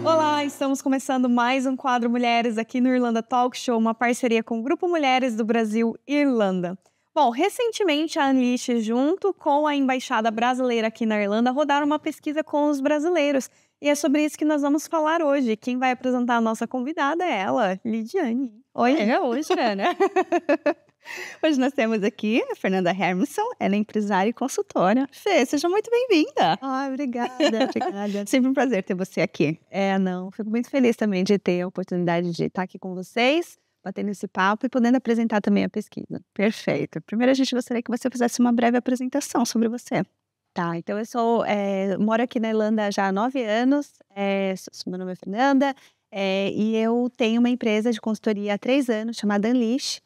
Olá, estamos começando mais um quadro Mulheres aqui no Irlanda Talk Show, uma parceria com o Grupo Mulheres do Brasil e Irlanda. Bom, recentemente a Unleash, junto com a Embaixada Brasileira aqui na Irlanda, rodaram uma pesquisa com os brasileiros. E é sobre isso que nós vamos falar hoje. Quem vai apresentar a nossa convidada é ela, Lidiane. Oi, hoje, Ana. Hoje nós temos aqui a Fernanda Hermanson, ela é empresária e consultora. Fê, seja muito bem-vinda. Ai, obrigada, obrigada. Sempre um prazer ter você aqui. Fico muito feliz também de ter a oportunidade de estar aqui com vocês, batendo esse papo e podendo apresentar também a pesquisa. Perfeito. Primeiro a gente gostaria que você fizesse uma breve apresentação sobre você. Tá, então eu moro aqui na Irlanda já há 9 anos, meu nome é Fernanda, e eu tenho uma empresa de consultoria há 3 anos, chamada Unleash,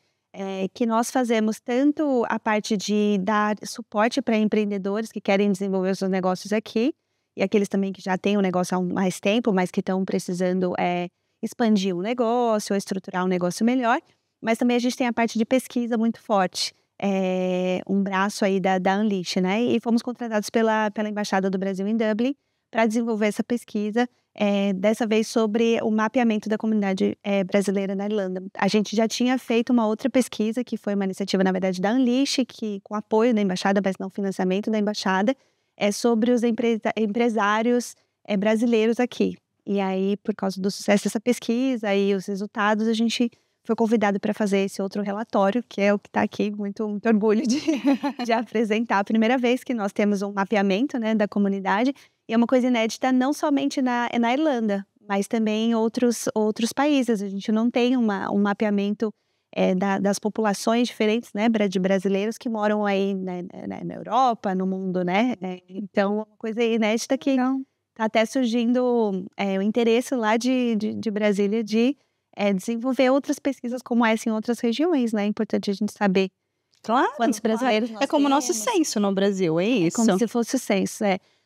que nós fazemos tanto a parte de dar suporte para empreendedores que querem desenvolver os seus negócios aqui, e aqueles também que já têm o negócio há mais tempo, mas que estão precisando expandir o negócio ou estruturar um negócio melhor, mas também a gente tem a parte de pesquisa muito forte. Um braço aí da Unleash, né? E fomos contratados pela Embaixada do Brasil em Dublin para desenvolver essa pesquisa, dessa vez sobre o mapeamento da comunidade brasileira na Irlanda. A gente já tinha feito uma outra pesquisa, que foi uma iniciativa, na verdade, da Unleash, que com apoio da Embaixada, mas não financiamento da Embaixada, sobre os empresários brasileiros aqui. E aí, por causa do sucesso dessa pesquisa e os resultados, a gente foi convidado para fazer esse outro relatório, que é o que está aqui, muito orgulho de apresentar. A primeira vez que nós temos um mapeamento, né, da comunidade, e é uma coisa inédita não somente na Irlanda, mas também em outros países. A gente não tem um mapeamento das populações diferentes, né, de brasileiros que moram aí na Europa, no mundo, né? Então, é uma coisa inédita que está até surgindo o interesse lá de Brasília de desenvolver outras pesquisas como essa em outras regiões, né? É importante a gente saber quantos brasileiros nós É como o nosso temos. censo no Brasil, é isso? Como se fosse o censo,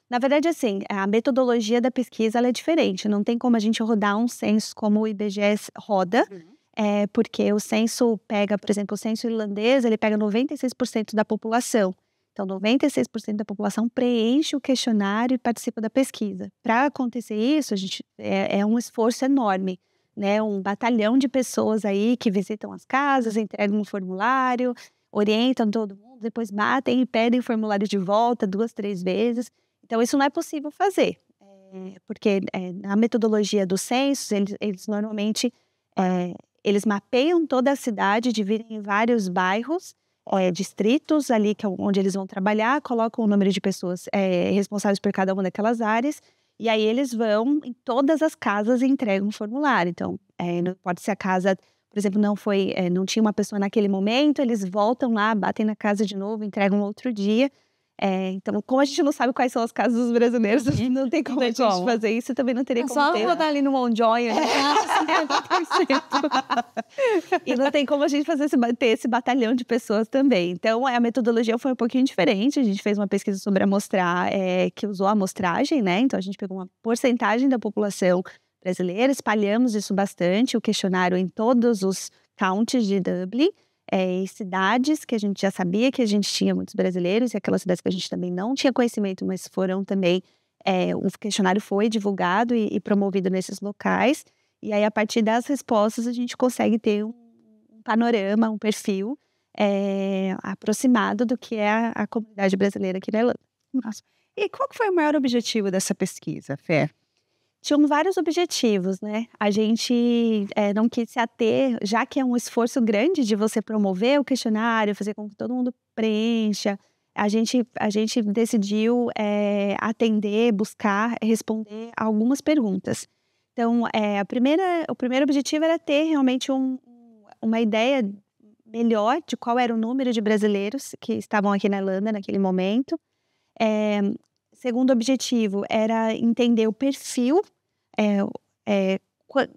Na verdade, assim, a metodologia da pesquisa ela é diferente. Não tem como a gente rodar um censo como o IBGE roda, porque o censo pega, por exemplo, o censo irlandês, ele pega 96% da população. Então, 96% da população preenche o questionário e participa da pesquisa. Para acontecer isso, a gente é um esforço enorme. Né, um batalhão de pessoas aí que visitam as casas, entregam um formulário, orientam todo mundo, depois batem e pedem o formulário de volta 2, 3 vezes. Então, isso não é possível fazer, porque na metodologia dos censos, eles normalmente eles mapeiam toda a cidade, dividem em vários bairros, distritos ali que é onde eles vão trabalhar, colocam o número de pessoas responsáveis por cada uma daquelas áreas. E aí eles vão em todas as casas e entregam um formulário. Então, não importa se a casa, por exemplo, não tinha uma pessoa naquele momento, eles voltam lá, batem na casa de novo, entregam outro dia. Então, como a gente não sabe quais são as casas dos brasileiros, não tem como a gente fazer isso, também não teria como ter. Só rodar ali no Monjoy, né? E não tem como a gente ter esse batalhão de pessoas também. Então, a metodologia foi um pouquinho diferente. A gente fez uma pesquisa sobre que usou a amostragem, né? Então, a gente pegou uma porcentagem da população brasileira, espalhamos isso bastante, o questionário em todos os counties de Dublin, e cidades que a gente já sabia que a gente tinha muitos brasileiros, e aquelas cidades que a gente também não tinha conhecimento, mas foram também, o questionário foi divulgado e promovido nesses locais. E aí, a partir das respostas, a gente consegue ter um panorama, um perfil aproximado do que é a comunidade brasileira aqui na Irlanda. Nossa. E qual que foi o maior objetivo dessa pesquisa, Fê? Tinham vários objetivos, né? A gente não quis se ater, já que é um esforço grande de você promover o questionário, fazer com que todo mundo preencha. A gente decidiu atender, buscar, responder algumas perguntas. Então, o primeiro objetivo era ter realmente uma ideia melhor de qual era o número de brasileiros que estavam aqui na Irlanda naquele momento. Segundo objetivo era entender o perfil,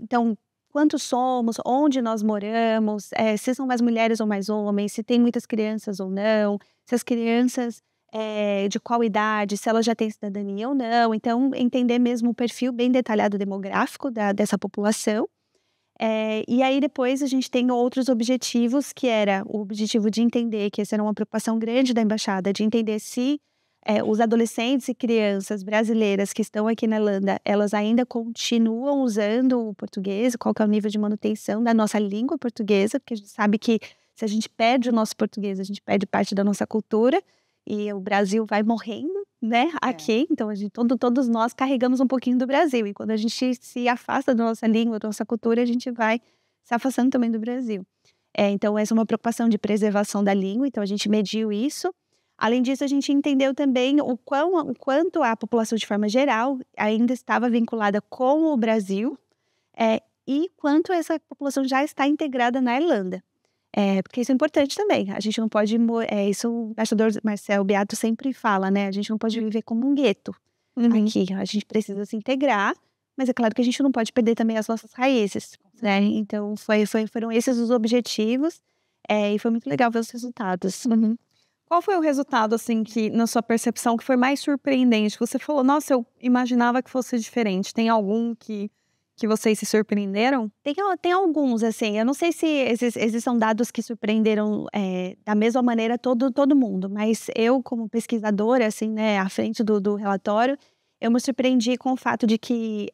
então quantos somos, onde nós moramos, se são mais mulheres ou mais homens, se tem muitas crianças ou não, se as crianças de qual idade, se elas já têm cidadania ou não. Então, entender mesmo o perfil bem detalhado demográfico dessa população. E aí depois a gente tem outros objetivos, que era o objetivo de entender, que essa era uma preocupação grande da embaixada, de entender se os adolescentes e crianças brasileiras que estão aqui na Irlanda, elas ainda continuam usando o português, qual que é o nível de manutenção da nossa língua portuguesa, porque a gente sabe que se a gente perde o nosso português, a gente perde parte da nossa cultura, e o Brasil vai morrendo, né, aqui. Então, todos nós carregamos um pouquinho do Brasil. E quando a gente se afasta da nossa língua, da nossa cultura, a gente vai se afastando também do Brasil. Então, essa é uma preocupação de preservação da língua. Então, a gente mediu isso. Além disso, a gente entendeu também o quanto a população, de forma geral, ainda estava vinculada com o Brasil e quanto essa população já está integrada na Irlanda. Porque isso é importante também. A gente não pode... isso o embaixador Marcel Beato sempre fala, né? A gente não pode viver como um gueto aqui. A gente precisa se integrar, mas é claro que a gente não pode perder também as nossas raízes, né? Então, foram esses os objetivos, e foi muito legal ver os resultados. Qual foi o resultado, assim, que, na sua percepção, que foi mais surpreendente? Você falou, nossa, eu imaginava que fosse diferente. Tem algum que vocês se surpreenderam? Tem alguns, assim, eu não sei se esses são dados que surpreenderam da mesma maneira todo mundo, mas eu, como pesquisadora, assim, né, à frente do relatório, eu me surpreendi com o fato de que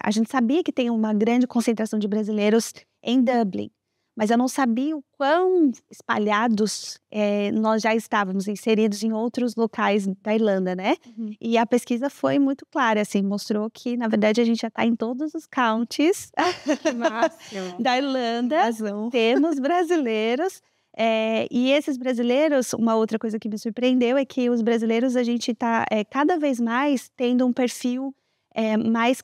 a gente sabia que tem uma grande concentração de brasileiros em Dublin, mas eu não sabia o quão espalhados nós já estávamos inseridos em outros locais da Irlanda, né? E a pesquisa foi muito clara, assim, mostrou que, na verdade, a gente já está em todos os counties da Irlanda. Temos brasileiros. E esses brasileiros, uma outra coisa que me surpreendeu é que os brasileiros, a gente está cada vez mais tendo um perfil mais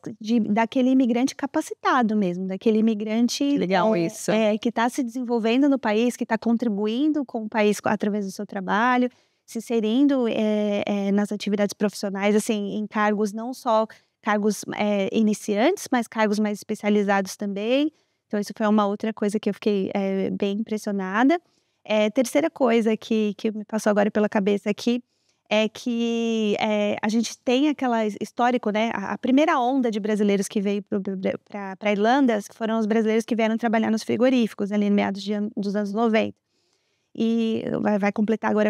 daquele imigrante capacitado mesmo, daquele imigrante legal isso. Que está se desenvolvendo no país, que está contribuindo com o país através do seu trabalho, se inserindo nas atividades profissionais, assim, em cargos, não só cargos iniciantes, mas cargos mais especializados também. Então, isso foi uma outra coisa que eu fiquei bem impressionada. Terceira coisa que me passou agora pela cabeça aqui é que a gente tem aquela histórico, né? A primeira onda de brasileiros que veio para a Irlanda foram os brasileiros que vieram trabalhar nos frigoríficos, ali no meados dos anos 90. E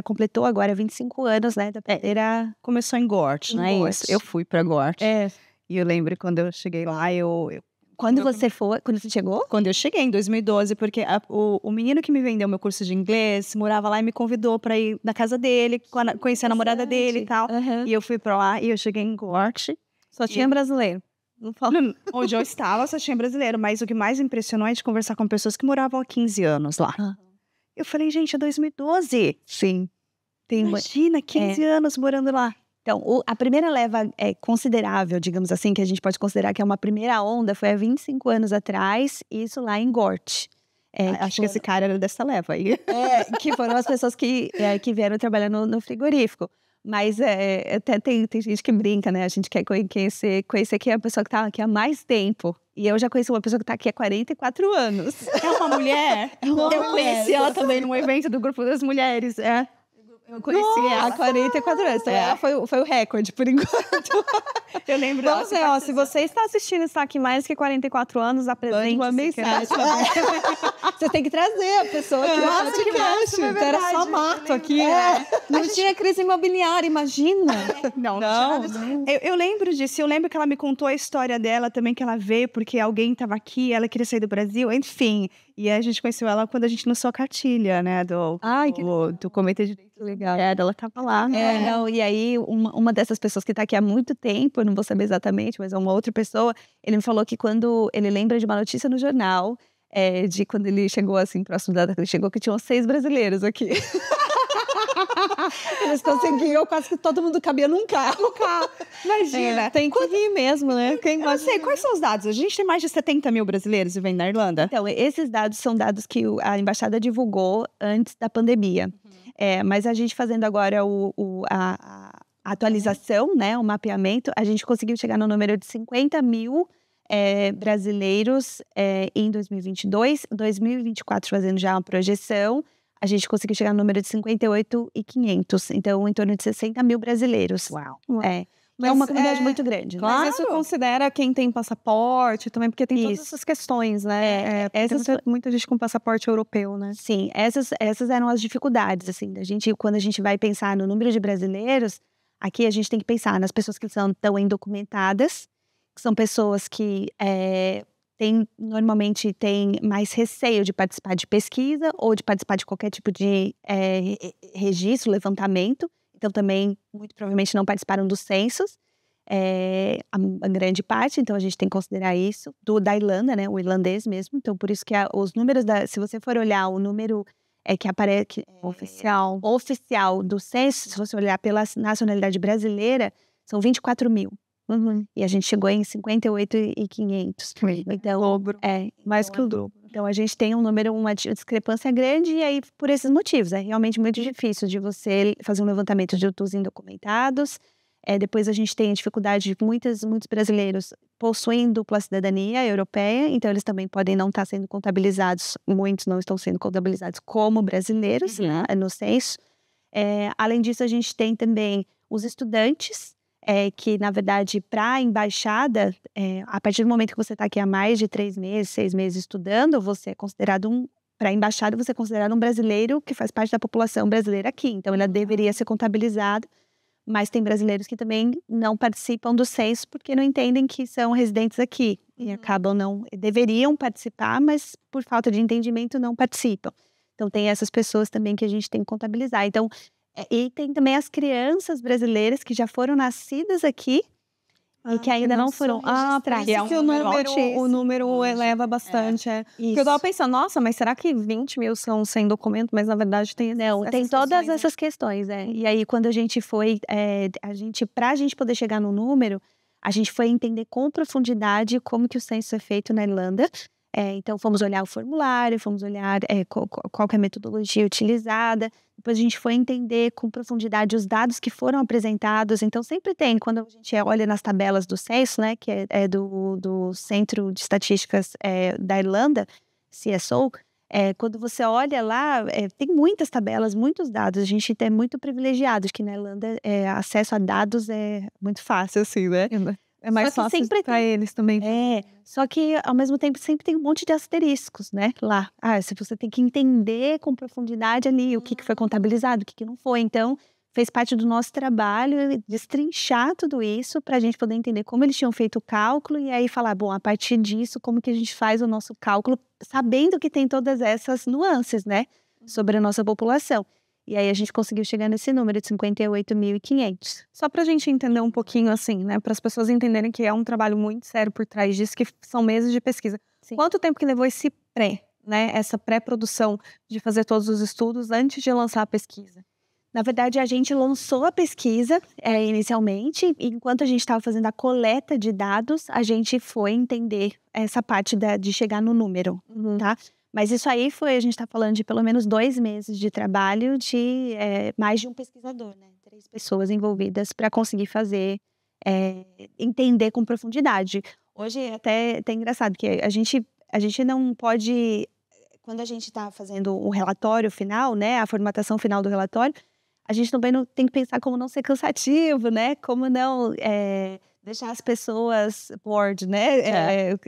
completou agora 25 anos, né? Da primeira... Começou em Gort, não é isso? Eu fui para Gort. E eu lembro quando eu cheguei lá, Quando você chegou? Quando eu cheguei, em 2012, porque o menino que me vendeu meu curso de inglês morava lá e me convidou para ir na casa dele, conhecer a namorada dele e tal. E eu fui para lá e eu cheguei em Gort. Só tinha brasileiro. Onde eu estava, só tinha brasileiro. Mas o que mais impressionou é de conversar com pessoas que moravam há 15 anos lá. Eu falei, gente, é 2012. Sim. Imagina, 15 anos morando lá. Então, a primeira leva considerável, digamos assim, que a gente pode considerar que é uma primeira onda, foi há 25 anos atrás, isso lá em Gort. Acho que esse cara era dessa leva aí. Que foram as pessoas que vieram trabalhar no frigorífico. Mas até tem gente que brinca, né? A gente quer conhecer quem é a pessoa que está aqui há mais tempo. E eu já conheci uma pessoa que está aqui há 44 anos. É uma mulher? Eu conheci ela também num evento do Grupo das Mulheres, Eu conheci ela há 44 anos. Então ela foi o recorde, por enquanto. Eu lembro. Vamos ver, se você está assistindo e está aqui mais que 44 anos, apresente uma mensagem. Você tem que trazer a pessoa que Nossa, que máximo, é verdade. Era só mato aqui. Não tinha crise imobiliária, imagina. Não. Eu lembro disso. Eu lembro que ela me contou a história dela também, que ela veio porque alguém estava aqui, ela queria sair do Brasil, enfim. E a gente conheceu ela quando a gente lançou a cartilha, né, do Comitê de Direitos Legal. Ela estava lá, né? E aí, uma dessas pessoas que está aqui há muito tempo, eu não vou saber exatamente, mas é uma outra pessoa, ele me falou que quando ele lembra de uma notícia no jornal, de quando ele chegou, assim, próximo da data que ele chegou, que tinham 6 brasileiros aqui. Eles conseguiam, quase que todo mundo cabia num carro. Imagina. Tem que rir mesmo, né? Eu sei, quais são os dados? A gente tem mais de 70 mil brasileiros vivendo na Irlanda? Então, esses dados são dados que a embaixada divulgou antes da pandemia. Mas a gente fazendo agora a atualização, né, o mapeamento, a gente conseguiu chegar no número de 50 mil brasileiros em 2022. 2024, fazendo já uma projeção, a gente conseguiu chegar no número de 58.500. Então, em torno de 60 mil brasileiros. Uau. É uma comunidade muito grande. Claro. Mas isso considera quem tem passaporte também, porque tem todas essas questões, né? Muita gente com passaporte europeu, né? Sim, essas eram as dificuldades, assim, quando a gente vai pensar no número de brasileiros, aqui a gente tem que pensar nas pessoas que estão indocumentadas, que são pessoas que normalmente têm mais receio de participar de pesquisa ou de participar de qualquer tipo de registro, levantamento. Então, também, muito provavelmente, não participaram dos censos, a grande parte. Então, a gente tem que considerar isso. Da Irlanda, né? O irlandês mesmo. Então, por isso que os números, se você for olhar o número que aparece oficial do censo, se você olhar pela nacionalidade brasileira, são 24 mil. E a gente chegou em 58.500. Então, dobro. Mais que o dobro. Então, a gente tem uma discrepância grande e aí, por esses motivos, é realmente muito difícil de você fazer um levantamento dos indocumentados. Depois, a gente tem a dificuldade de muitos brasileiros possuem dupla cidadania europeia, então eles também podem não estar sendo contabilizados, muitos não estão sendo contabilizados como brasileiros no censo. Além disso, a gente tem também os estudantes, que, na verdade, para a embaixada, a partir do momento que você está aqui há mais de 3 meses, 6 meses estudando, você é considerado para a embaixada, você é considerado um brasileiro que faz parte da população brasileira aqui. Então, ele deveria ser contabilizado, mas tem brasileiros que também não participam do censo porque não entendem que são residentes aqui e deveriam participar, mas por falta de entendimento não participam. Então, tem essas pessoas também que a gente tem que contabilizar. Então, e tem também as crianças brasileiras que já foram nascidas aqui e que ainda não foram registradas. Por isso que o número eleva bastante. Porque eu tava pensando, nossa, mas será que 20 mil são sem documento? Mas na verdade tem tem todas essas questões. E aí, quando a gente foi, pra gente poder chegar no número, a gente foi entender com profundidade como que o censo é feito na Irlanda. Então, fomos olhar o formulário, fomos olhar qual que é a metodologia utilizada. Depois, a gente foi entender com profundidade os dados que foram apresentados. Então, sempre tem, quando a gente olha nas tabelas do censo, né, que é do Centro de Estatísticas da Irlanda, CSO, quando você olha lá, tem muitas tabelas, muitos dados. A gente é muito privilegiado, que na Irlanda acesso a dados é muito fácil, assim, né? É mais fácil para eles também. Só que, ao mesmo tempo, sempre tem um monte de asteriscos, né? Lá. Se você tem que entender com profundidade ali o que foi contabilizado, o que não foi. Então, fez parte do nosso trabalho destrinchar tudo isso para a gente poder entender como eles tinham feito o cálculo e aí falar, bom, a partir disso, como que a gente faz o nosso cálculo, sabendo que tem todas essas nuances, né? Sobre a nossa população. E aí a gente conseguiu chegar nesse número de 58.500. Só pra gente entender um pouquinho assim, né? Para as pessoas entenderem que é um trabalho muito sério por trás disso, que são meses de pesquisa. Sim. Quanto tempo que levou esse né? Essa pré-produção de fazer todos os estudos antes de lançar a pesquisa? Na verdade, a gente lançou a pesquisa inicialmente, e enquanto a gente estava fazendo a coleta de dados, a gente foi entender essa parte de chegar no número, tá? Mas isso aí a gente está falando de pelo menos 2 meses de trabalho de mais de um pesquisador, né? 3 pessoas envolvidas para conseguir fazer, entender com profundidade. Hoje é até engraçado, que a gente não pode, quando a gente está fazendo o relatório final, né? A formatação final do relatório, a gente também não tem que pensar como não ser cansativo, né? Como não deixar as pessoas bored, né?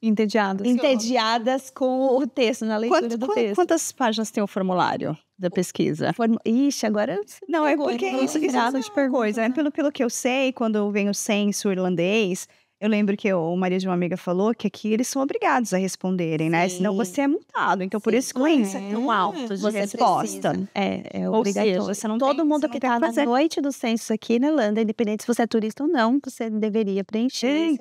Entediadas com o texto, na leitura do texto. Quantas páginas tem o formulário da pesquisa? Ixi, agora... Não, é porque isso é coisa. Pelo que eu sei, quando vem o censo irlandês, eu lembro que o marido de uma amiga falou que aqui eles são obrigados a responderem, né? Senão você é multado. Então, por isso que o índice é tão alto de resposta. É obrigatório. Você não Todo mundo que está na noite do censo aqui na Irlanda, independente se você é turista ou não, você deveria preencher.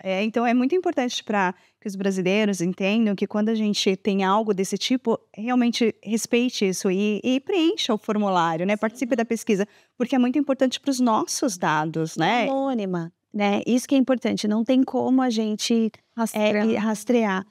Então, é muito importante para que os brasileiros entendam que quando a gente tem algo desse tipo, realmente respeite isso e preencha o formulário, né? Participe da pesquisa, porque é muito importante para os nossos dados, né? Anônima, né? Isso que é importante, não tem como a gente rastrear.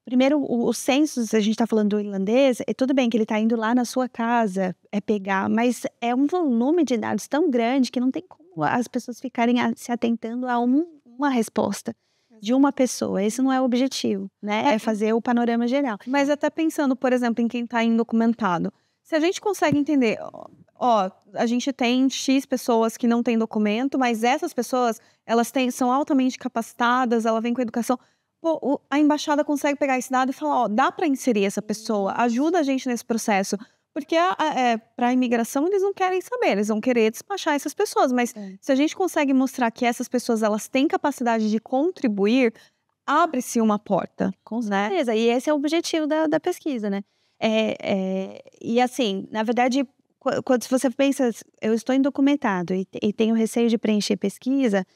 Primeiro, o censo, se a gente está falando do irlandês, tudo bem que ele está indo lá na sua casa pegar, mas é um volume de dados tão grande que não tem como as pessoas ficarem se atentando a um uma resposta de uma pessoa. Esse não é o objetivo, né? É fazer o panorama geral. Mas até pensando, por exemplo, em quem está indocumentado. Se a gente consegue entender, a gente tem X pessoas que não têm documento, mas essas pessoas, são altamente capacitadas, ela vem com educação. Pô, a embaixada consegue pegar esse dado e falar, dá para inserir essa pessoa, ajuda a gente nesse processo. Porque para a imigração eles não querem saber, eles vão querer despachar essas pessoas. Mas se a gente consegue mostrar que essas pessoas elas têm capacidade de contribuir, abre-se uma porta. Com certeza, e esse é o objetivo da pesquisa, né? E assim, na verdade, quando você pensa, eu estou indocumentado e tenho receio de preencher pesquisa,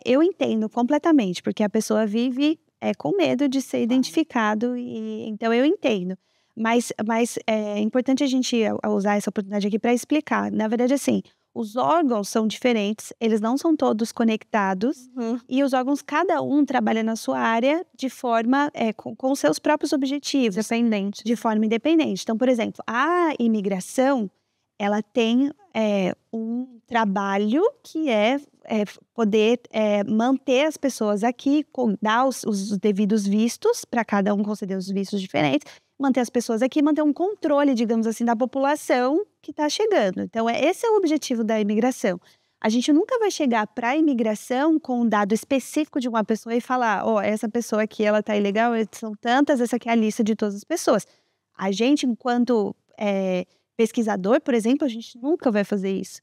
eu entendo completamente, porque a pessoa vive com medo de ser identificado, então eu entendo. Mas é importante a gente usar essa oportunidade aqui para explicar. Na verdade, assim, os órgãos são diferentes, eles não são todos conectados, e os órgãos, cada um trabalha na sua área de forma, com seus próprios objetivos. Independente. De forma independente. Então, por exemplo, a imigração, ela tem um trabalho que poder manter as pessoas aqui, dar os devidos vistos, para cada um conceder os vistos diferentes, manter as pessoas aqui, manter um controle, digamos assim, da população que está chegando. Então, esse é o objetivo da imigração. A gente nunca vai chegar para a imigração com um dado específico de uma pessoa e falar, essa pessoa aqui, ela está ilegal, são tantas, essa aqui é a lista de todas as pessoas. A gente, enquanto pesquisador, por exemplo, a gente nunca vai fazer isso.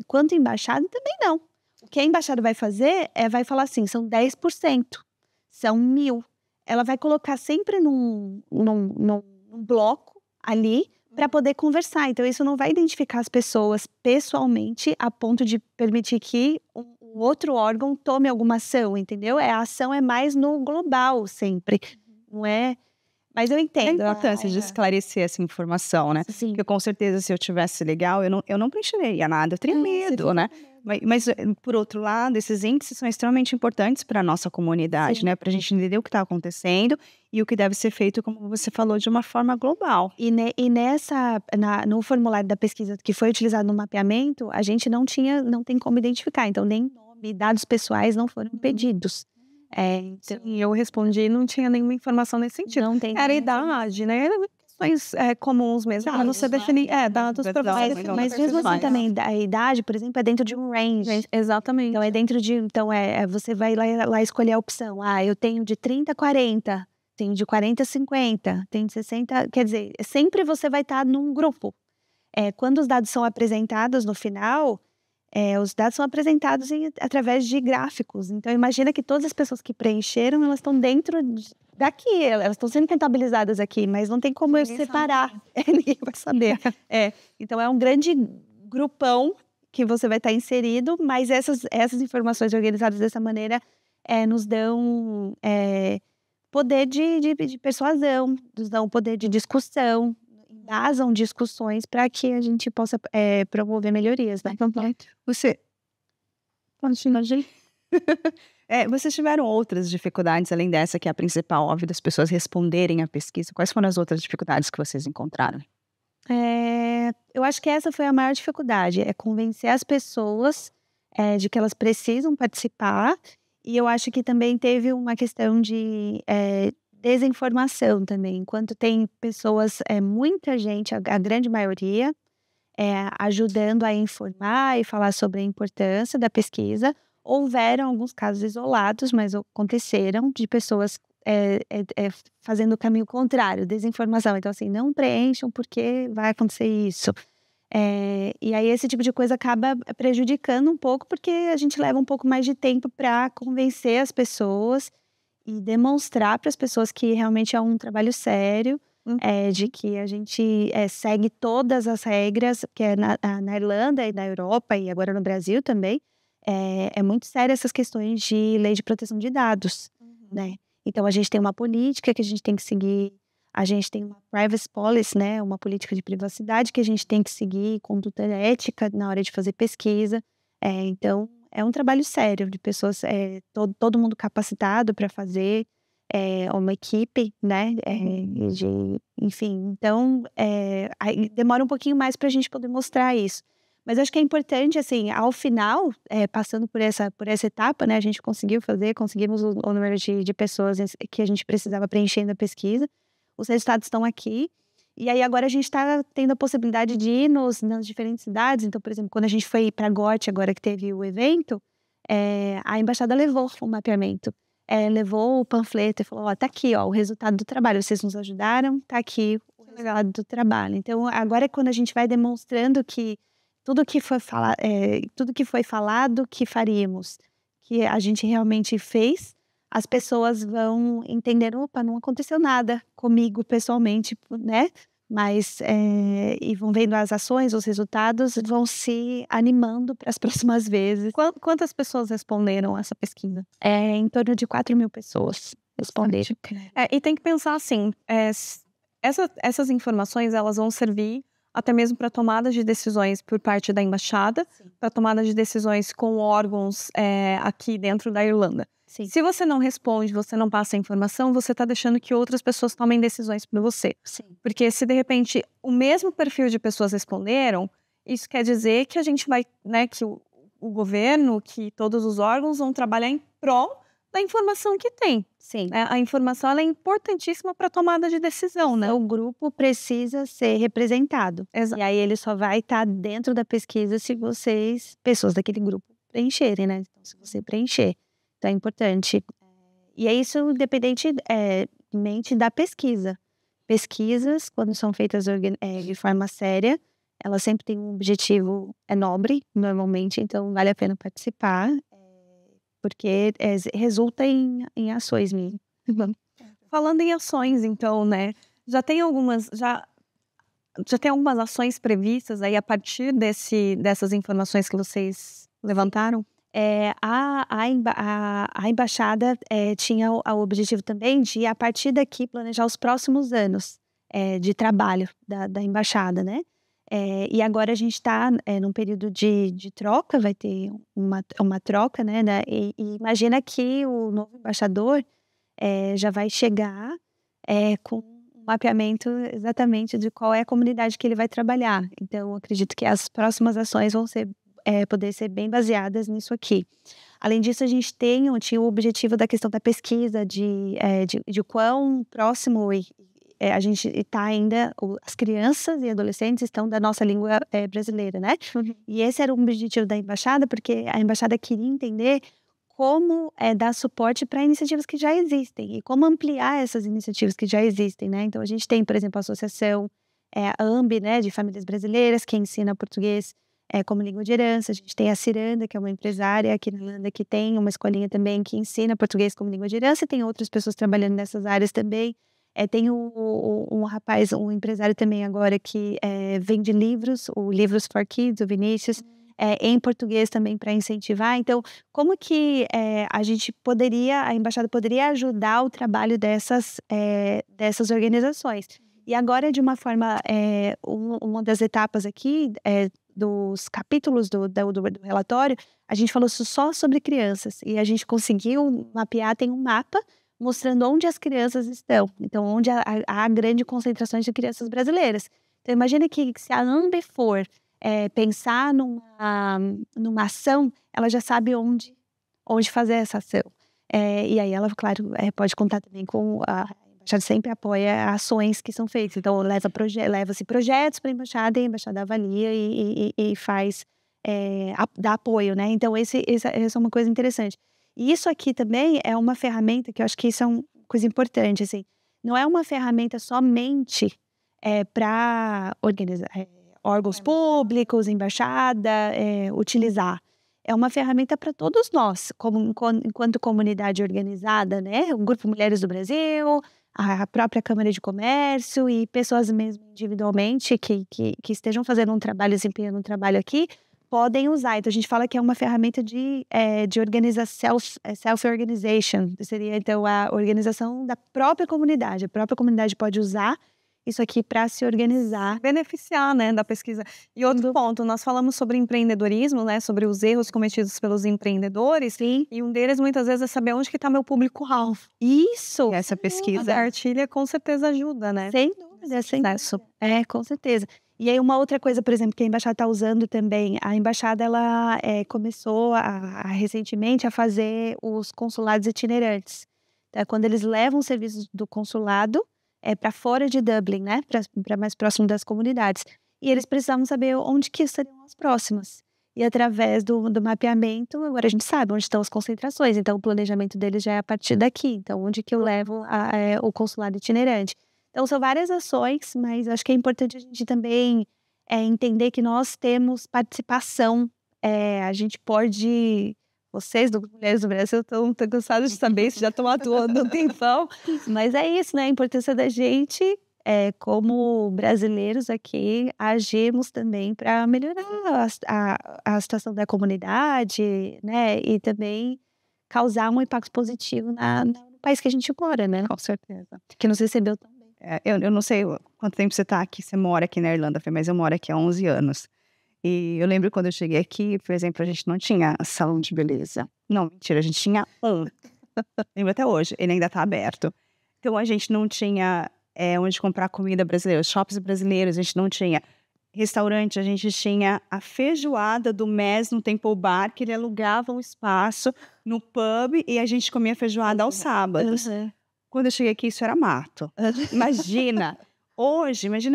Quanto embaixada, também não. O que a embaixada vai fazer vai falar assim, são 10%, são 1.000. Ela vai colocar sempre num bloco ali para poder conversar. Então, isso não vai identificar as pessoas pessoalmente a ponto de permitir que um outro órgão tome alguma ação, entendeu? A ação é mais no global sempre, não é? Mas eu entendo. É a importância de esclarecer essa informação, né? Sim. Porque com certeza, se eu tivesse legal, eu não preencheria nada. Eu teria medo, né? Mas, por outro lado, esses índices são extremamente importantes para a nossa comunidade, né? Para a gente entender o que está acontecendo e o que deve ser feito, como você falou, de uma forma global. E no formulário da pesquisa que foi utilizado no mapeamento, a gente não tem como identificar. Então, nem nome e dados pessoais não foram pedidos. Então, eu respondi, não tinha nenhuma informação nesse sentido. Não tem. Era idade, né? Questões comuns mesmo, para você definir dados profissionais. Mas mesmo assim também, a idade, por exemplo, é dentro de um range. Exatamente. Então, você vai lá escolher a opção. Eu tenho de 30 a 40, tenho de 40 a 50, tenho de 60, quer dizer, sempre você vai estar num grupo. Quando os dados são apresentados no final, os dados são apresentados através de gráficos. Então, imagina que todas as pessoas que preencheram, elas estão dentro daqui, elas estão sendo contabilizadas aqui, mas não tem como eu separar. Ninguém vai saber. Então, é um grande grupão que você vai estar inserido, mas essas informações organizadas dessa maneira nos dão poder de persuasão, nos dão poder de discussão, embasam discussões para que a gente possa promover melhorias, né? Vocês tiveram outras dificuldades, além dessa, que é a principal, óbvio, das pessoas responderem à pesquisa. Quais foram as outras dificuldades que vocês encontraram? Eu acho que essa foi a maior dificuldade, convencer as pessoas de que elas precisam participar. E eu acho que também teve uma questão de desinformação também. Enquanto tem pessoas, muita gente, a grande maioria, ajudando a informar e falar sobre a importância da pesquisa, houveram alguns casos isolados, mas aconteceram, de pessoas fazendo o caminho contrário, desinformação. Então, assim, não preencham porque vai acontecer isso. E aí esse tipo de coisa acaba prejudicando um pouco, porque a gente leva um pouco mais de tempo para convencer as pessoas e demonstrar para as pessoas que realmente é um trabalho sério, de que a gente segue todas as regras, que na Irlanda e na Europa e agora no Brasil também, é muito sério essas questões de lei de proteção de dados, né? Então, a gente tem uma política que a gente tem que seguir, a gente tem uma privacy policy, né? Uma política de privacidade que a gente tem que seguir, conduta ética na hora de fazer pesquisa. Então, é um trabalho sério de pessoas, todo mundo capacitado para fazer, uma equipe, né? Enfim, então, aí demora um pouquinho mais para a gente poder mostrar isso. Mas acho que é importante, assim, ao final, passando por essa etapa, né, a gente conseguimos o número de pessoas que a gente precisava preencher na pesquisa. Os resultados estão aqui. E aí agora a gente está tendo a possibilidade de ir nas diferentes cidades. Então, por exemplo, quando a gente foi para GOT, agora que teve o evento, a embaixada levou o mapeamento. Levou o panfleto e falou, ó, tá aqui, ó, o resultado do trabalho. Vocês nos ajudaram, tá aqui o resultado do trabalho. Então, agora é quando a gente vai demonstrando que tudo que foi falado que faríamos, que a gente realmente fez, as pessoas vão entender, opa, não aconteceu nada comigo pessoalmente, né? Mas, e vão vendo as ações, os resultados, vão se animando para as próximas vezes. Quantas pessoas responderam essa pesquisa? Em torno de 4.000 pessoas responderam. E tem que pensar assim, essas informações, elas vão servir até mesmo para tomada de decisões por parte da embaixada, para tomada de decisões com órgãos aqui dentro da Irlanda. Sim. Se você não responde, você não passa a informação, você está deixando que outras pessoas tomem decisões por você. Sim. Porque se de repente o mesmo perfil de pessoas responderam, isso quer dizer que a gente vai, né, que o governo, que todos os órgãos vão trabalhar em prol da informação que tem. Sim. A informação ela é importantíssima para a tomada de decisão, né? O grupo precisa ser representado. Exato. E aí ele só vai estar dentro da pesquisa se pessoas daquele grupo, preencherem, né? Então, se você preencher. Então, é importante. E é isso independentemente da pesquisa. Pesquisas, quando são feitas de forma séria, elas sempre têm um objetivo nobre, normalmente, então vale a pena participar. Porque resulta em ações mesmo. Falando em ações, então, né? Já tem algumas ações previstas aí a partir dessas informações que vocês levantaram? A embaixada tinha o objetivo também de, a partir daqui, planejar os próximos anos de trabalho da embaixada, né? E agora a gente está num período de troca, vai ter uma troca, né? E imagina que o novo embaixador já vai chegar com um mapeamento exatamente de qual é a comunidade que ele vai trabalhar. Então, eu acredito que as próximas ações vão poder ser bem baseadas nisso aqui. Além disso, a gente tinha o objetivo da questão da pesquisa, de quão próximo a gente está ainda, as crianças e adolescentes estão da nossa língua brasileira, né? E esse era o objetivo da embaixada, porque a embaixada queria entender como dar suporte para iniciativas que já existem e como ampliar essas iniciativas que já existem, né? Então, a gente tem, por exemplo, a associação a AMB, né, de famílias brasileiras, que ensina português como língua de herança. A gente tem a Ciranda, que é uma empresária aqui na Irlanda, que tem uma escolinha também que ensina português como língua de herança, e tem outras pessoas trabalhando nessas áreas também. Tem um rapaz, um empresário também agora que vende livros, o Livros for Kids, o Vinícius, em português também para incentivar. Então, como que a embaixada poderia ajudar o trabalho dessas organizações? E agora, de uma forma, uma das etapas aqui dos capítulos do relatório, a gente falou só sobre crianças, e a gente conseguiu mapear, tem um mapa mostrando onde as crianças estão, então onde há grande concentração de crianças brasileiras. Então imagina que se a AMB for pensar numa ação, ela já sabe onde fazer essa ação. E aí ela, claro, pode contar também com a embaixada, sempre apoia ações que são feitas. Então leva-se projetos para a embaixada avalia e faz, dá apoio, né? Então essa é uma coisa interessante. E isso aqui também é uma ferramenta que eu acho que isso é uma coisa importante, assim. Não é uma ferramenta somente para organizar órgãos públicos, embaixada, utilizar. É uma ferramenta para todos nós, enquanto comunidade organizada, né? O Grupo Mulheres do Brasil, a própria Câmara de Comércio e pessoas mesmo individualmente que estejam fazendo um trabalho, desempenhando um trabalho aqui, podem usar. Então, a gente fala que é uma ferramenta de organização, self-organization. Seria, então, a organização da própria comunidade. A própria comunidade pode usar isso aqui para se organizar. Beneficiar, né, da pesquisa. E outro ponto, nós falamos sobre empreendedorismo, né, sobre os erros cometidos pelos empreendedores. Sim. E um deles, muitas vezes, é saber onde que está meu público-alvo. Isso! E essa pesquisa, a Artilha, com certeza ajuda, né? Sem dúvida, sem dúvida. Com certeza. E aí uma outra coisa, por exemplo, que a embaixada está usando também, a embaixada ela começou recentemente a fazer os consulados itinerantes. Então, quando eles levam os serviços do consulado para fora de Dublin, né, para mais próximo das comunidades. E eles precisavam saber onde que seriam as próximas. E através do mapeamento, agora a gente sabe onde estão as concentrações. Então, o planejamento deles já é a partir daqui. Então, onde que eu levo o consulado itinerante. Então, são várias ações, mas acho que é importante a gente também entender que nós temos participação. A gente pode... Vocês, Mulheres do Brasil, estão cansados de saber se já estão atuando há um tempão. Mas é isso, né? A importância da gente, como brasileiros aqui, agirmos também para melhorar a situação da comunidade, né? E também causar um impacto positivo no país que a gente mora, né? Com certeza. Que nos recebeu também. Eu não sei quanto tempo você mora aqui na Irlanda, mas eu moro aqui há 11 anos. E eu lembro quando eu cheguei aqui, por exemplo, a gente não tinha salão de beleza. Não, mentira, a gente tinha um. Lembro até hoje, ele ainda está aberto. Então a gente não tinha onde comprar comida brasileira, os shops brasileiros, a gente não tinha restaurante, a gente tinha a feijoada do MES no Temple Bar, que ele alugava um espaço no pub e a gente comia feijoada aos sábados. Quando eu cheguei aqui, isso era mato. Imagina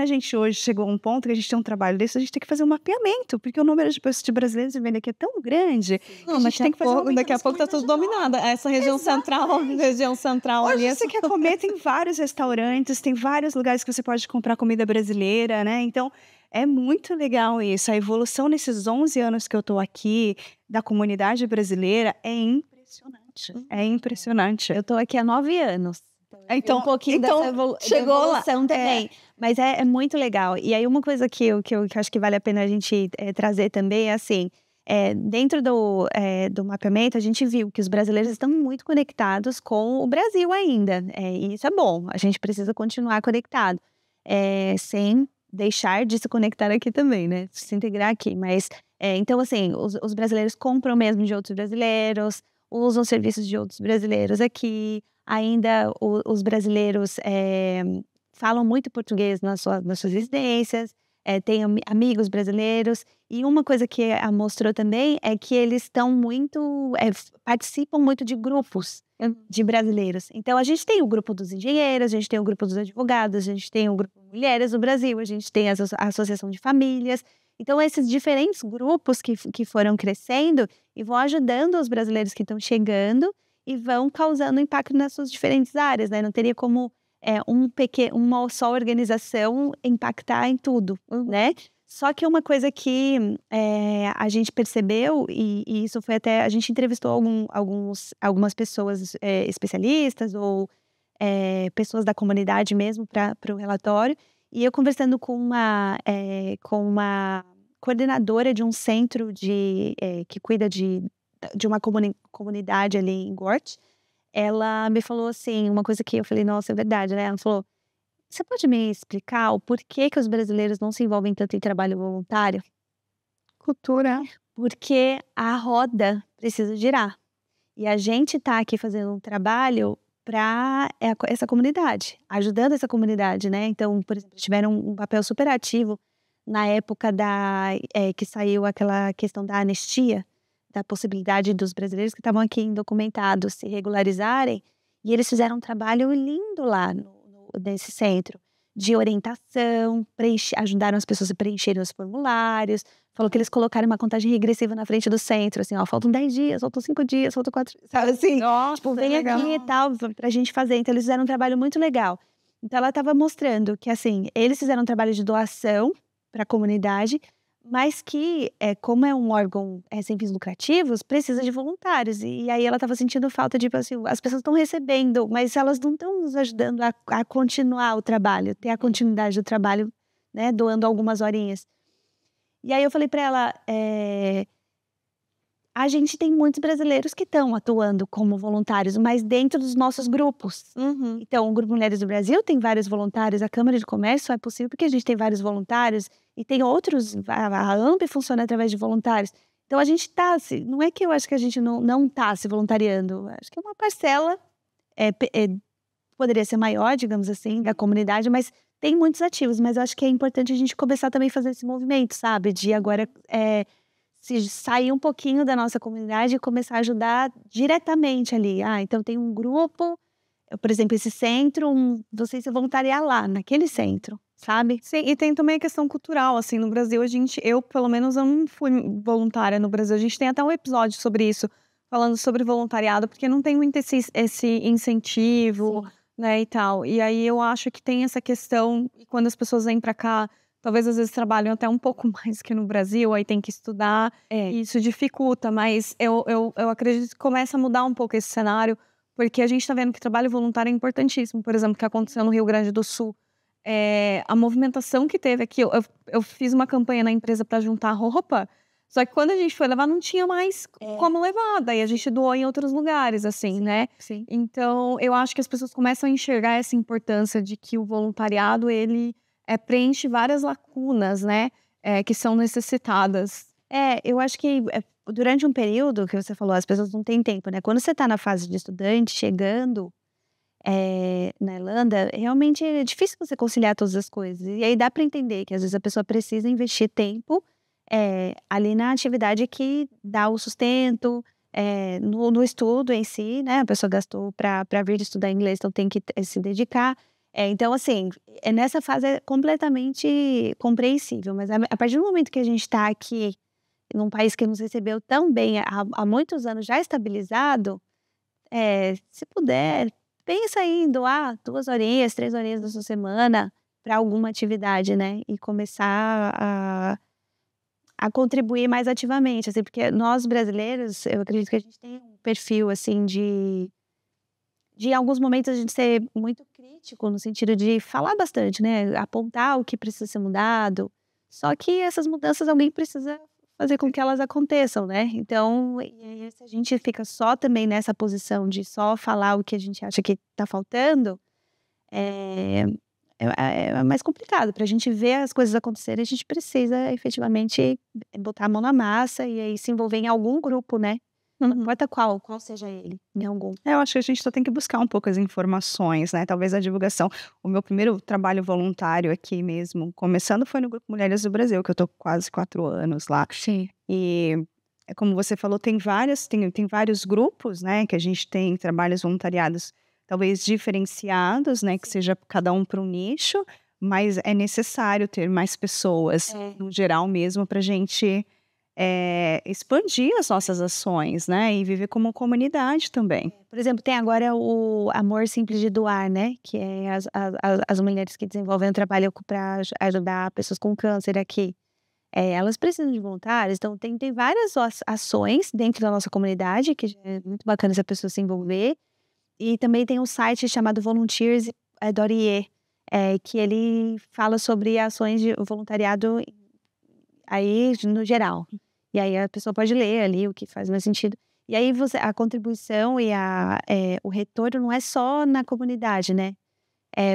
a gente hoje chegou a um ponto que a gente tem um trabalho desse, a gente tem que fazer um mapeamento, porque o número de brasileiros vivendo aqui é tão grande. Não, mas daqui a pouco tá tudo dominado. Essa região central, hoje ali. Você quer comer, tem vários restaurantes, tem vários lugares que você pode comprar comida brasileira, né? Então, é muito legal isso. A evolução nesses 11 anos que eu tô aqui, da comunidade brasileira, é impressionante. É impressionante. Eu tô aqui há 9 anos. Então, um pouquinho dessa evolução também. Mas é muito legal. E aí, uma coisa que eu acho que vale a pena a gente trazer também é assim: dentro do mapeamento, a gente viu que os brasileiros estão muito conectados com o Brasil ainda. E isso é bom. A gente precisa continuar conectado. Sem deixar de se conectar aqui também, né? Se integrar aqui. Mas, então, assim, os brasileiros compram mesmo de outros brasileiros, usam serviços de outros brasileiros aqui. Ainda os brasileiros falam muito português nas suas residências, têm amigos brasileiros. E uma coisa que mostrou também é que eles estão muito, participam muito de grupos de brasileiros. Então, a gente tem o grupo dos engenheiros, a gente tem o grupo dos advogados, a gente tem o grupo de Mulheres do Brasil, a gente tem a Associação de Famílias. Então, esses diferentes grupos que foram crescendo e vão ajudando os brasileiros que estão chegando e vão causando impacto nas suas diferentes áreas, né? Não teria como uma só organização impactar em tudo, né? Só que uma coisa que a gente percebeu, e isso foi até... A gente entrevistou algumas pessoas especialistas ou pessoas da comunidade mesmo para o relatório. E eu conversando com uma coordenadora de um centro que cuida de uma comunidade ali em Gort, ela me falou assim, uma coisa que eu falei, nossa, é verdade, né? Ela falou: você pode me explicar o porquê que os brasileiros não se envolvem tanto em trabalho voluntário? Cultura. Porque a roda precisa girar. E a gente tá aqui fazendo um trabalho para essa comunidade, ajudando essa comunidade, né? Então, por exemplo, tiveram um papel super ativo na época que saiu aquela questão da anistia, da possibilidade dos brasileiros que estavam aqui indocumentados se regularizarem, e eles fizeram um trabalho lindo lá nesse centro, de orientação, ajudaram as pessoas a preencherem os formulários, falou que eles colocaram uma contagem regressiva na frente do centro, assim, ó, faltam 10 dias, faltam 5 dias, faltam 4, sabe assim? Nossa, tipo, vem aqui e tal, pra gente fazer. Então, eles fizeram um trabalho muito legal. Então, ela estava mostrando que, assim, eles fizeram um trabalho de doação para a comunidade, mas que, como é um órgão sem fins lucrativos, precisa de voluntários. E aí ela estava sentindo falta de, tipo assim, as pessoas estão recebendo, mas elas não estão nos ajudando a continuar o trabalho, ter a continuidade do trabalho, né, doando algumas horinhas. E aí eu falei para ela, a gente tem muitos brasileiros que estão atuando como voluntários, mas dentro dos nossos grupos. Uhum. Então, o Grupo Mulheres do Brasil tem vários voluntários, a Câmara de Comércio é possível porque a gente tem vários voluntários, e tem outros, a AMP funciona através de voluntários. Então, a gente está, não é que eu acho que a gente não está se voluntariando, acho que é uma parcela, poderia ser maior, digamos assim, da comunidade, mas tem muitos ativos, mas eu acho que é importante a gente começar também a fazer esse movimento, sabe? De agora se sair um pouquinho da nossa comunidade e começar a ajudar diretamente ali. Então tem um grupo, por exemplo, esse centro, você se voluntariar lá, naquele centro, sabe? Sim, e tem também a questão cultural, assim, no Brasil eu pelo menos eu não fui voluntária no Brasil, a gente tem até um episódio sobre isso, falando sobre voluntariado, porque não tem muito esse incentivo, né, e tal, e aí eu acho que tem essa questão, e quando as pessoas vêm pra cá, talvez às vezes trabalham até um pouco mais que no Brasil, aí tem que estudar, e isso dificulta, mas eu acredito que começa a mudar um pouco esse cenário, porque a gente tá vendo que trabalho voluntário é importantíssimo, por exemplo, o que aconteceu no Rio Grande do Sul, a movimentação que teve aqui, eu fiz uma campanha na empresa para juntar roupa, só que quando a gente foi levar, não tinha mais como levar, daí a gente doou em outros lugares, assim, né? Sim. Então, eu acho que as pessoas começam a enxergar essa importância de que o voluntariado, ele preenche várias lacunas, né? Que são necessitadas. Eu acho que durante um período que você falou, as pessoas não têm tempo, né? Quando você tá na fase de estudante, chegando na Irlanda, realmente é difícil você conciliar todas as coisas. E aí dá para entender que às vezes a pessoa precisa investir tempo ali na atividade que dá o sustento, no estudo em si, né? A pessoa gastou para vir estudar inglês, então tem que se dedicar. Então, assim, nessa fase é completamente compreensível. Mas a partir do momento que a gente está aqui, num país que nos recebeu tão bem há muitos anos, já estabilizado, se puder, pensa em doar 2 horinhas, 3 horinhas da sua semana para alguma atividade, né? E começar a contribuir mais ativamente, assim, porque nós brasileiros, eu acredito que a gente tem um perfil, assim, de em alguns momentos a gente ser muito crítico, no sentido de falar bastante, né? Apontar o que precisa ser mudado. Só que essas mudanças alguém precisa fazer com que elas aconteçam, né? Então, e aí, se a gente fica só também nessa posição de só falar o que a gente acha que tá faltando, é mais complicado. Pra gente ver as coisas acontecerem, a gente precisa efetivamente botar a mão na massa e aí se envolver em algum grupo, né? Não importa qual seja ele, em algum. Eu acho que a gente só tem que buscar um pouco as informações, né? Talvez a divulgação. O meu primeiro trabalho voluntário aqui mesmo, começando, foi no Grupo Mulheres do Brasil, que eu tô quase 4 anos lá. Sim. E, como você falou, tem vários grupos, né? Que a gente tem trabalhos voluntariados, talvez diferenciados, né? Que seja cada um para um nicho, mas é necessário ter mais pessoas, no geral mesmo, pra gente expandir as nossas ações, né? E viver como comunidade também. Por exemplo, tem agora o Amor Simples de Doar, né? Que é as mulheres que desenvolvem um trabalho para ajudar pessoas com câncer aqui. Elas precisam de voluntários, então tem várias ações dentro da nossa comunidade, que é muito bacana essa pessoa se envolver. E também tem um site chamado volunteers.ie, que ele fala sobre ações de voluntariado aí no geral. E aí a pessoa pode ler ali o que faz mais sentido. E aí a contribuição e o retorno não é só na comunidade, né?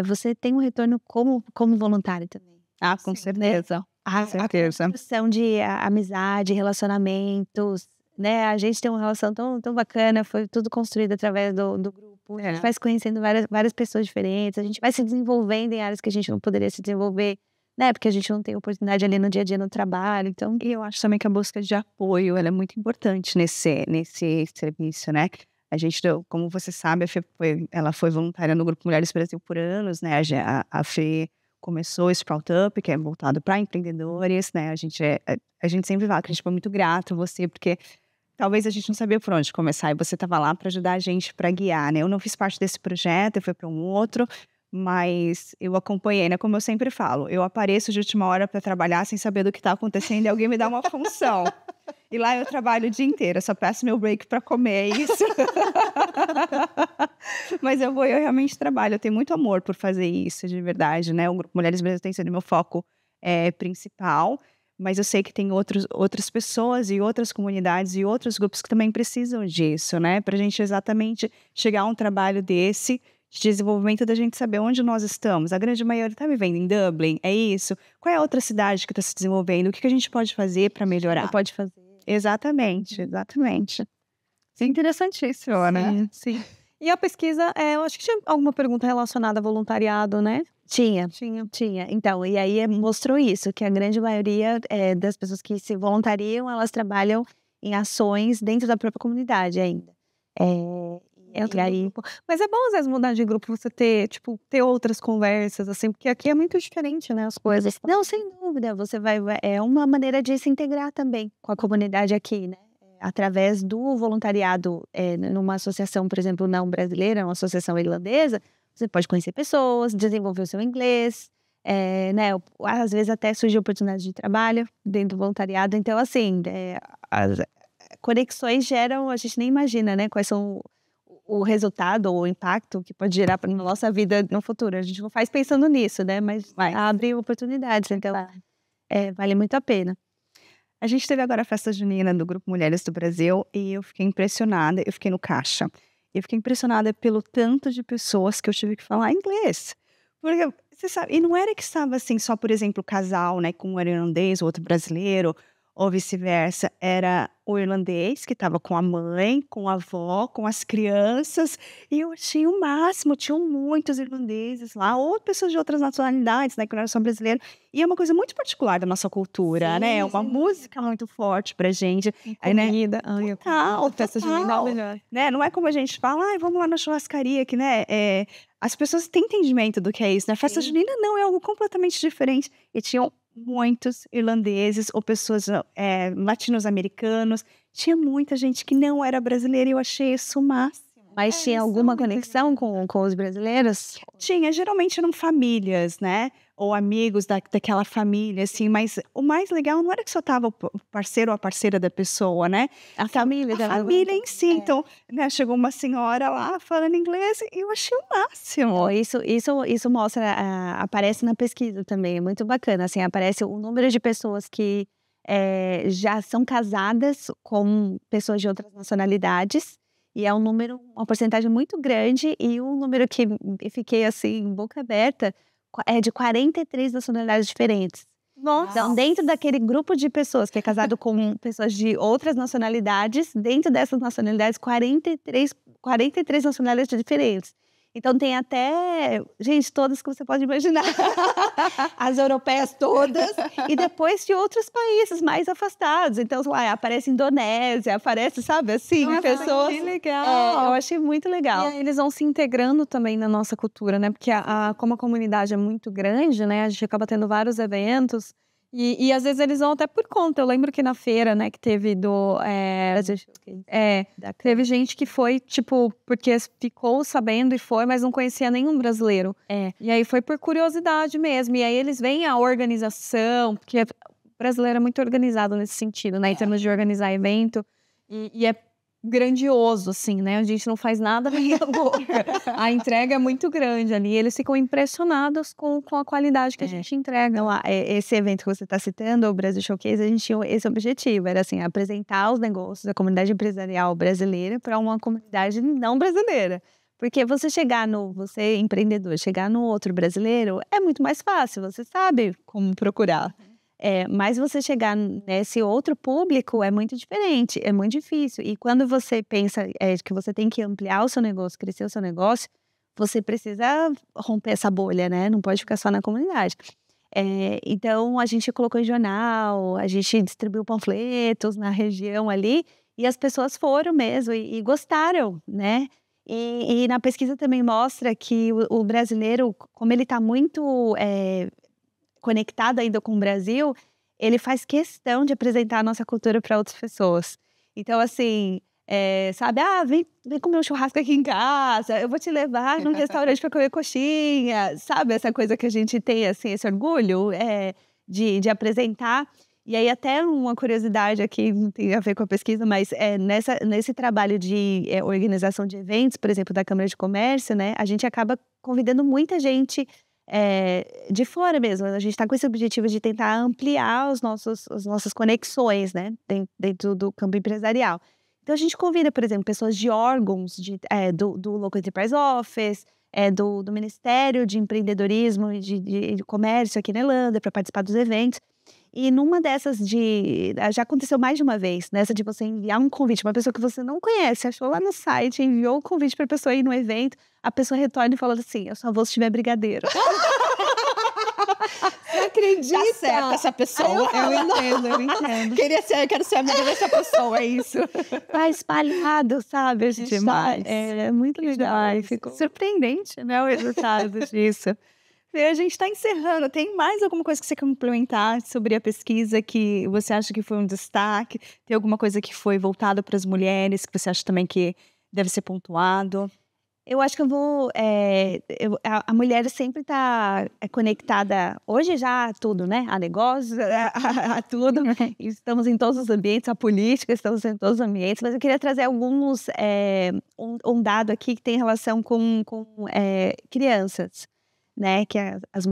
Você tem um retorno como voluntário também. Com certeza. A construção de amizade, relacionamentos, né? A gente tem uma relação tão bacana, foi tudo construído através do grupo. A gente vai se conhecendo várias pessoas diferentes, a gente vai se desenvolvendo em áreas que a gente não poderia se desenvolver, né? Porque a gente não tem oportunidade ali no dia a dia no trabalho, então... E eu acho também que a busca de apoio, ela é muito importante nesse serviço, né? A gente, como você sabe, ela foi voluntária no Grupo Mulheres Brasil por anos, né? A Fê começou esse Sprout Up, que é voltado para empreendedores, né? A gente sempre fala que a gente foi muito grato a você, porque talvez a gente não sabia por onde começar, e você estava lá para ajudar a gente, para guiar, né? Eu não fiz parte desse projeto, eu fui para um outro, mas eu acompanhei, né? Como eu sempre falo, eu apareço de última hora para trabalhar sem saber do que está acontecendo e alguém me dá uma função. E lá eu trabalho o dia inteiro, eu só peço meu break para comer, é isso. Mas eu realmente trabalho, eu tenho muito amor por fazer isso, de verdade, né? O Grupo Mulheres Brasil tem sido meu foco principal, mas eu sei que tem outras pessoas e outras comunidades e outros grupos que também precisam disso, né? Pra gente exatamente chegar a um trabalho desse, de desenvolvimento, da gente saber onde nós estamos. A grande maioria está vivendo em Dublin, é isso? Qual é a outra cidade que está se desenvolvendo? O que a gente pode fazer para melhorar? Pode fazer. Exatamente. Sim, interessantíssimo, né? Sim. E a pesquisa, eu acho que tinha alguma pergunta relacionada a voluntariado, né? Tinha. Então, e aí mostrou isso, que a grande maioria das pessoas que se voluntariam, elas trabalham em ações dentro da própria comunidade ainda. E aí... Mas é bom, às vezes, mudar de grupo, você ter outras conversas, assim, porque aqui é muito diferente, né, as coisas. Não, sem dúvida, você é uma maneira de se integrar também com a comunidade aqui, né? Através do voluntariado, numa associação, por exemplo, não brasileira, uma associação irlandesa, você pode conhecer pessoas, desenvolver o seu inglês, né? Às vezes até surge oportunidade de trabalho dentro do voluntariado. Então, assim, as conexões geram, a gente nem imagina, né? Quais são o resultado ou o impacto que pode gerar na nossa vida no futuro. A gente não faz pensando nisso, né? Mas abre oportunidades, então vale muito a pena. A gente teve agora a festa junina do Grupo Mulheres do Brasil e eu fiquei impressionada, eu fiquei no caixa. Eu fiquei impressionada pelo tanto de pessoas que eu tive que falar inglês. Porque, você sabe, e não era que estava assim só, por exemplo, o casal, né, com um irlandês, o outro brasileiro, ou vice-versa. Era o irlandês que estava com a mãe, com a avó, com as crianças, e eu achei o máximo. Tinham muitos irlandeses lá, ou pessoas de outras nacionalidades, né, que não eram só brasileiros. E é uma coisa muito particular da nossa cultura, né? É uma música muito forte pra gente. Comida, festa junina, né? Não é como a gente fala, vamos lá na churrascaria, que, né? As pessoas têm entendimento do que é isso, né? Festa junina não, é algo completamente diferente. E tinham muitos irlandeses ou pessoas latino-americanos. Tinha muita gente que não era brasileira e eu achei isso o máximo. Mas tinha alguma conexão com os brasileiros? Tinha, geralmente eram famílias, né? Ou amigos daquela família, assim. Mas o mais legal não era que só tava o parceiro ou a parceira da pessoa, né? A família. A família em si. Então, né, chegou uma senhora lá falando inglês e eu achei o máximo. Isso mostra, aparece na pesquisa também, é muito bacana. Assim, aparece o número de pessoas que já são casadas com pessoas de outras nacionalidades. E é uma porcentagem muito grande, e um número que fiquei assim, boca aberta, é de 43 nacionalidades diferentes. Nossa! Então, dentro daquele grupo de pessoas que é casado com pessoas de outras nacionalidades, dentro dessas nacionalidades, 43 nacionalidades diferentes. Então, tem até, gente, todas que você pode imaginar. As europeias todas. E depois de outros países mais afastados. Então, lá, aparece Indonésia, aparece, sabe, assim, pessoas. Que legal! Eu achei muito legal. E aí, eles vão se integrando também na nossa cultura, né? Porque como a comunidade é muito grande, né? A gente acaba tendo vários eventos. E às vezes eles vão até por conta. Eu lembro que na feira, né, que teve teve gente que foi, tipo, porque ficou sabendo e foi, mas não conhecia nenhum brasileiro. E aí foi por curiosidade mesmo. E aí eles veem a organização, porque o brasileiro é muito organizado nesse sentido, né, em termos de organizar evento. E é grandioso, assim, né? A gente não faz nada meia boca. A entrega é muito grande ali. Eles ficam impressionados com a qualidade que a gente entrega. Então, esse evento que você está citando, o Brasil Showcase, a gente tinha esse objetivo. Era, assim, apresentar os negócios da comunidade empresarial brasileira para uma comunidade não brasileira. Porque você você empreendedor, chegar no outro brasileiro é muito mais fácil. Você sabe como procurar. Mas você chegar nesse outro público é muito diferente, é muito difícil. E quando você pensa que você tem que ampliar o seu negócio, crescer o seu negócio, você precisa romper essa bolha, né? Não pode ficar só na comunidade. Então, a gente colocou em jornal, a gente distribuiu panfletos na região ali, e as pessoas foram mesmo e gostaram, né? E na pesquisa também mostra que o brasileiro, como ele está muito conectado ainda com o Brasil, ele faz questão de apresentar a nossa cultura para outras pessoas. Então, assim, sabe? Vem comer um churrasco aqui em casa, eu vou te levar num restaurante para comer coxinha, sabe? Essa coisa que a gente tem, assim, esse orgulho de apresentar. E aí, até uma curiosidade aqui, não tem a ver com a pesquisa, mas nesse trabalho de organização de eventos, por exemplo, da Câmara de Comércio, né? A gente acaba convidando muita gente de fora mesmo. A gente está com esse objetivo de tentar ampliar as nossas conexões, né, dentro do campo empresarial. Então, a gente convida, por exemplo, pessoas de órgãos do Local Enterprise Office, do Ministério de Empreendedorismo e de Comércio aqui na Irlanda, para participar dos eventos. E numa dessas já aconteceu mais de uma vez, nessa de você enviar um convite, uma pessoa que você não conhece, achou lá no site, enviou o convite pra pessoa ir no evento, a pessoa retorna e fala assim, eu só vou se tiver brigadeiro. Você acredita? Tá certa essa pessoa. Eu entendo. Quero ser amiga dessa pessoa, é isso. Tá espalhado, sabe? A gente Demais. É muito legal. E ficou surpreendente, né, o resultado disso. E a gente está encerrando. Tem mais alguma coisa que você quer complementar sobre a pesquisa que você acha que foi um destaque? Tem alguma coisa que foi voltada para as mulheres que você acha também que deve ser pontuado? Eu acho que eu vou. A mulher sempre está conectada, hoje já a tudo, né? A negócios, a tudo. Estamos em todos os ambientes, a política, estamos em todos os ambientes. Mas eu queria trazer alguns. Um dado aqui que tem relação com crianças, né? Que as